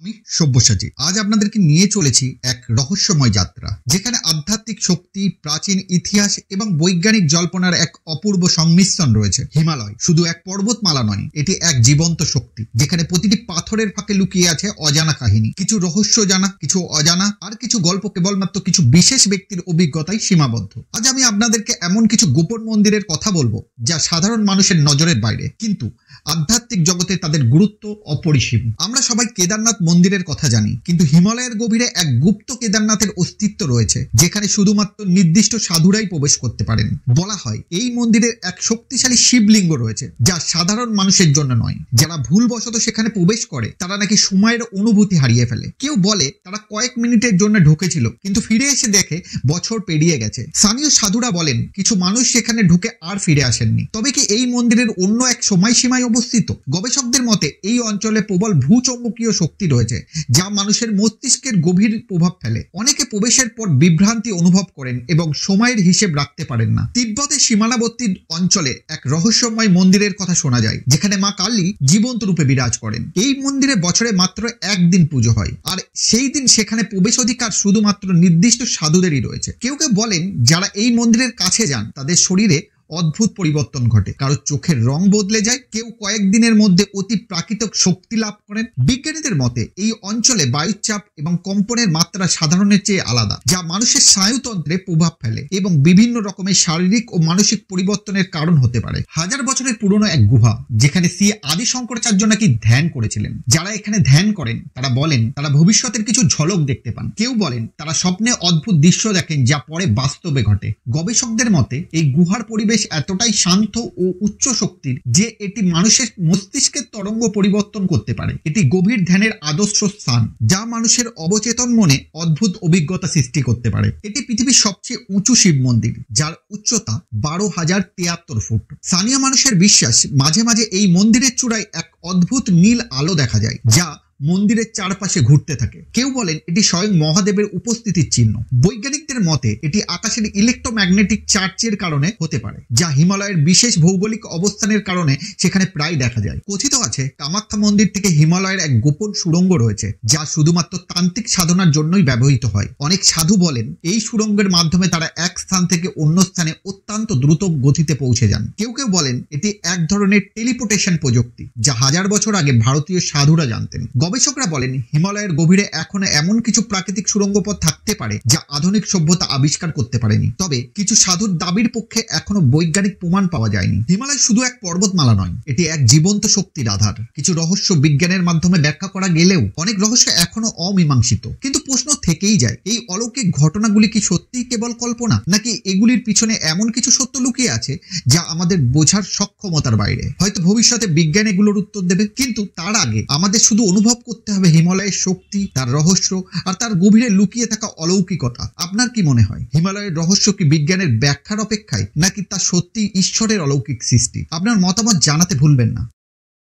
আমি সব্যসাচী। আজ আপনাদেরকে নিয়ে চলেছি এক রহস্যময় যাত্রা, যেখানে আধ্যাত্মিক শক্তি, প্রাচীন ইতিহাস এবং বৈজ্ঞানিক জল্পনার এক অপূর্ব সংমিশ্রণ রয়েছে। হিমালয় শুধু এক পর্বতমালা নয়, এটি এক জীবন্ত শক্তি, যেখানে প্রতিটি পাথরের ফাঁকে লুকিয়ে আছে অজানা কাহিনী। কিছু রহস্য জানা, কিছু অজানা, আর কিছু গল্প কেবলমাত্র কিছু বিশেষ ব্যক্তির অভিজ্ঞতায় সীমাবদ্ধ। আজ আমি আপনাদেরকে এমন কিছু গোপন মন্দিরের কথা বলবো, যা সাধারণ মানুষের নজরের বাইরে, কিন্তু আধ্যাত্মিক জগতে তাদের গুরুত্ব অপরিসীম। আমরা সবাই কেদারনাথ মন্দিরের কথা জানি, কিন্তু হিমালয়ের গভীরে এক গুপ্ত কেদারনাথের অস্তিত্ব রয়েছে, যেখানে শুধুমাত্র নির্দিষ্ট সাধুরাই প্রবেশ করতে পারেন। বলা হয় এই মন্দিরের এক শক্তিশালী শিবলিঙ্গ রয়েছে, যা সাধারণ মানুষের জন্য নয়। যারা ভুলবশত সেখানে প্রবেশ করে তারা নাকি সময়ের অনুভূতি হারিয়ে ফেলে। কেউ বলে তারা কয়েক মিনিটের জন্য ঢুকেছিল, কিন্তু ফিরে এসে দেখে বছর পেরিয়ে গেছে। স্থানীয় সাধুরা বলেন কিছু মানুষ সেখানে ঢুকে আর ফিরে আসেননি। তবে কি এই মন্দিরের অন্য এক সময়সীমায় অবস্থিত? গবেষকদের মতে এই অঞ্চলে প্রবল ভূচৌম্বকীয় শক্তি রয়েছে, যা মানুষের মস্তিষ্কের গভীর প্রভাব ফেলে। অনেকে প্রবেশের পর বিভ্রান্তি অনুভব করেন এবং সময়ের হিসেব রাখতে পারেন না। তিব্বতের সীমানাবর্তী অঞ্চলে এক রহস্যময় মন্দিরের কথা শোনা যায়, যেখানে মা কালী জীবন্ত রূপে বিরাজ করেন। এই মন্দিরে বছরে মাত্র একদিন পুজো হয়, আর সেই দিন সেখানে প্রবেশ অধিকার শুধুমাত্র নির্দিষ্ট সাধুদেরই রয়েছে। কেউ কেউ বলেন যারা এই মন্দিরের কাছে যান তাদের শরীরে অদ্ভুত পরিবর্তন ঘটে, কারো চোখের রং বদলে যায়, কেউ কয়েকদিনের মধ্যে অতি প্রাকৃতিক শক্তি লাভ করেন। বিজ্ঞানীদের মতে এই অঞ্চলে বায়ুচাপ এবং কম্পনের মাত্রা সাধারণের চেয়ে আলাদা, যা মানুষের স্নায়ুতন্ত্রে প্রভাব ফেলে এবং বিভিন্ন রকমের শারীরিক ও মানসিক পরিবর্তনের কারণ হতে পারে। হাজার বছরের পুরনো এক গুহা, যেখানে শ্রী আদি শঙ্করাচার্য নাকি ধ্যান করেছিলেন। যারা এখানে ধ্যান করেন তারা বলেন তারা ভবিষ্যতের কিছু ঝলক দেখতে পান। কেউ বলেন তারা স্বপ্নে অদ্ভুত দৃশ্য দেখেন, যা পরে বাস্তবে ঘটে। গবেষকদের মতে এই গুহার পরিবেশ এতটাই শান্ত ও উচ্চ শক্তির যে এটি মানুষের মস্তিষ্কের তরঙ্গ পরিবর্তন করতে পারে। এটি গভীর ধ্যানের আদর্শ স্থান, যা মানুষের অবচেতন মনে অদ্ভুত অভিজ্ঞতা সৃষ্টি করতে পারে। এটি পৃথিবীর সবচেয়ে উঁচু শিব মন্দির, যার উচ্চতা 12,073 ফুট। স্থানীয় মানুষের বিশ্বাস মাঝে মাঝে এই মন্দিরের চূড়ায় এক অদ্ভুত নীল আলো দেখা যায়, যা মন্দিরের চারপাশে ঘুরতে থাকে। কেউ বলেন এটি স্বয়ং মহাদেবের উপস্থিতির চিহ্ন। বৈজ্ঞানিকদের মতে এটি আকাশের ইলেকট্রোম্যাগনেটিক চার্জের কারণে হতে পারে, যা হিমালয়ের বিশেষ ভৌগোলিক অবস্থানের কারণে সেখানে প্রায় দেখা যায়। কথিত আছে কামাখ্যা মন্দির থেকে হিমালয়ের এক গোপন সুড়ঙ্গ রয়েছে, যা শুধুমাত্র তান্ত্রিক সাধনার জন্যই ব্যবহৃত হয়। অনেক সাধু বলেন এই সুড়ঙ্গের মাধ্যমে তারা এক স্থান থেকে অন্য স্থানে অত্যন্ত দ্রুত গতিতে পৌঁছে যান। কেউ কেউ বলেন এটি এক ধরনের টেলিপোর্টেশন প্রযুক্তি, যা হাজার বছর আগে ভারতীয় সাধুরা জানতেন। গবেষকরা বলেন হিমালয়ের গভীরে এখনো এমন কিছু প্রাকৃতিক সুড়ঙ্গপথ থাকতে পারে যা আধুনিক সভ্যতা আবিষ্কার করতে পারেনি। তবে কিছু সাধুর দাবির পক্ষে এখনো বৈজ্ঞানিক প্রমাণ পাওয়া যায়নি। হিমালয় শুধু এক পর্বতমালা নয়, এটি এক জীবন্ত শক্তির আধার। কিছু রহস্য বিজ্ঞানের মাধ্যমে ব্যাখ্যা করা গেলেও অনেক রহস্য এখনো অমীমাংসিত। কিন্তু প্রশ্ন থেকেই যায়, এই অলৌকিক ঘটনাগুলি কি সত্যিই কেবল কল্পনা, নাকি এগুলির পিছনে এমন কিছু সত্য লুকিয়ে আছে যা আমাদের বোঝার সক্ষমতার বাইরে? হয়তো ভবিষ্যতে বিজ্ঞান এগুলোর উত্তর দেবে, কিন্তু তার আগে আমাদের শুধু অনুভব করতে হবে হিমালয়ের শক্তি, তার রহস্য আর তার গভীরে লুকিয়ে থাকা অলৌকিকতা। আপনার কি মনে হয় হিমালয়ের রহস্য কি বিজ্ঞানের ব্যাখ্যার অপেক্ষায়, নাকি তা সত্যি ঈশ্বরের অলৌকিক সৃষ্টি? আপনার মতামত জানাতে ভুলবেন না।